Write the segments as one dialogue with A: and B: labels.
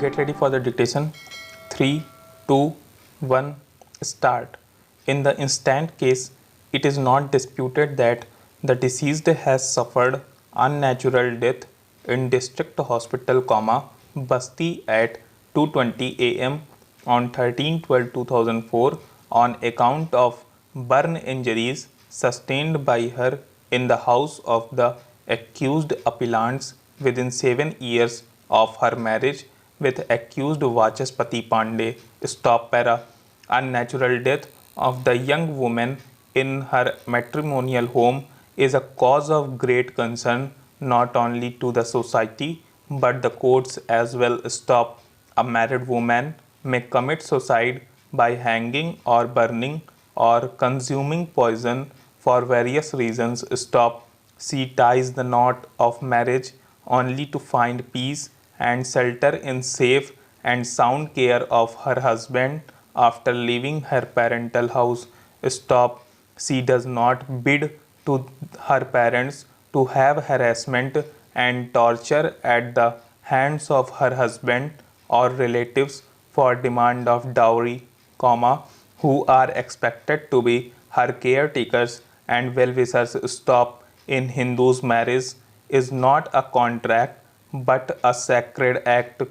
A: Get ready for the dictation. 3, 2, 1, start. In the instant case, it is not disputed that the deceased has suffered unnatural death in district hospital, Basti at 2:20 am on 13/12/2004 on account of burn injuries sustained by her in the house of the accused appellants within 7 years of her marriage with accused Vachaspati Pandey. Stop para. Unnatural death of the young woman in her matrimonial home is a cause of great concern not only to the society but the courts as well. Stop. A married woman may commit suicide by hanging or burning or consuming poison for various reasons. Stop. She ties the knot of marriage only to find peace and shelter in safe and sound care of her husband after leaving her parental house. Stop. She does not bid to her parents to have harassment and torture at the hands of her husband or relatives for demand of dowry, who are expected to be her caretakers and well-wishers. Stop. In Hindus, marriage is not a contract but a sacred act,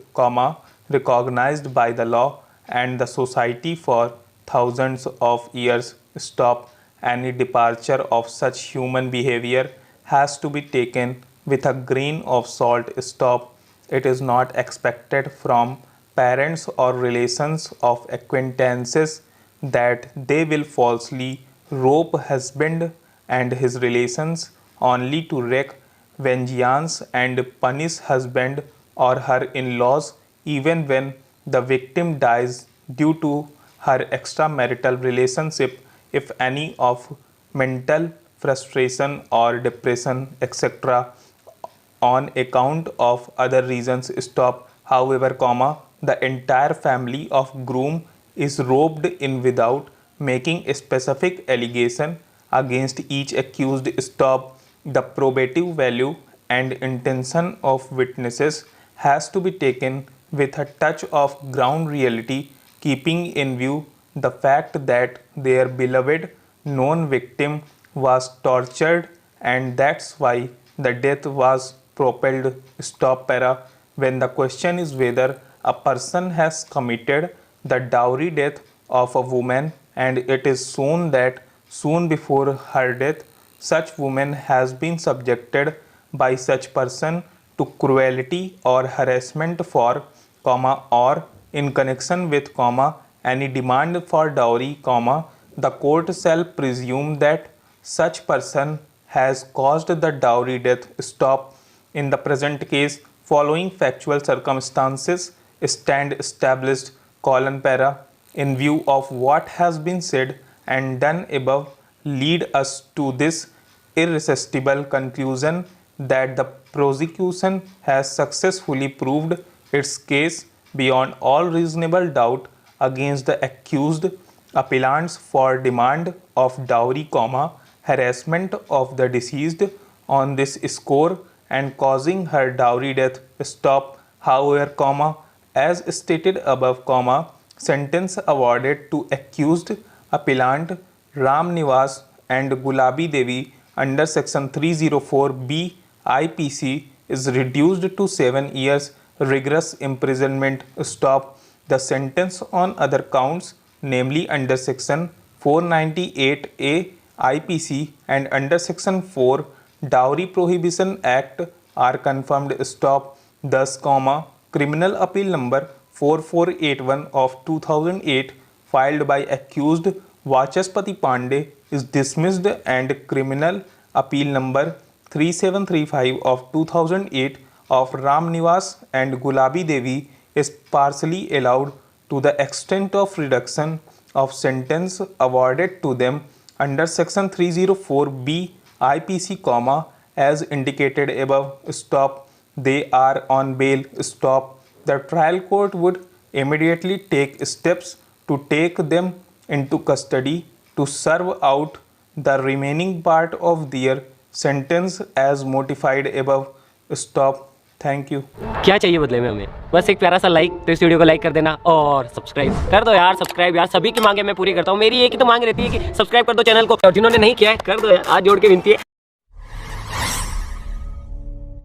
A: recognized by the law and the society for thousands of years. Stop. Any departure of such human behavior has to be taken with a grain of salt. Stop. It is not expected from parents or relations of acquaintances that they will falsely rope husband and his relations only to wreak vengeance and punish husband or her in-laws even when the victim dies due to her extramarital relationship, if any of mental frustration or depression, etc., on account of other reasons. Stop. However, the entire family of groom is roped in without making a specific allegation against each accused. Stop. The probative value and intention of witnesses has to be taken with a touch of ground reality, keeping in view the fact that their beloved known victim was tortured and that's why the death was propelled. Stop para. When the question is whether a person has committed the dowry death of a woman and it is shown that soon before her death such woman has been subjected by such person to cruelty or harassment for, or in connection with, any demand for dowry, the court shall presume that such person has caused the dowry death. Stop. In the present case, following factual circumstances stand established, para, in view of what has been said and done above, lead us to this irresistible conclusion that the prosecution has successfully proved its case beyond all reasonable doubt against the accused appellants for demand of dowry, harassment of the deceased on this score and causing her dowry death. Stop. However, as stated above, sentence awarded to accused appellant Ram Nivas and Gulabi Devi under section 304B IPC is reduced to 7 years rigorous imprisonment. Stop. The sentence on other counts, namely under section 498A IPC and under section 4 Dowry Prohibition Act are confirmed. Stop. Thus, criminal appeal number 4481 of 2008 filed by accused Vachaspati Pandey is dismissed and criminal appeal number 3735 of 2008 of Ram Nivas and Gulabi Devi is partially allowed to the extent of reduction of sentence awarded to them under section 304B IPC, as indicated above. Stop. They are on bail. Stop. The trial court would immediately take steps to take them into custody to serve out the remaining part of their sentence as notified above. Stop. Thank you.
B: क्या चाहिए बदले में हमें? बस एक प्यारा सा like. तो इस वीडियो को लाइक कर देना और सब्सक्राइब कर दो यार। सब्सक्राइब यार, सभी की मांगे मैं पूरी करता हूँ। मेरी एक ही तो मांग रहती है कि सब्सक्राइब कर दो चैनल को, और जिन्होंने नहीं किया है कर दो यार, आज जोड़ के विनती है।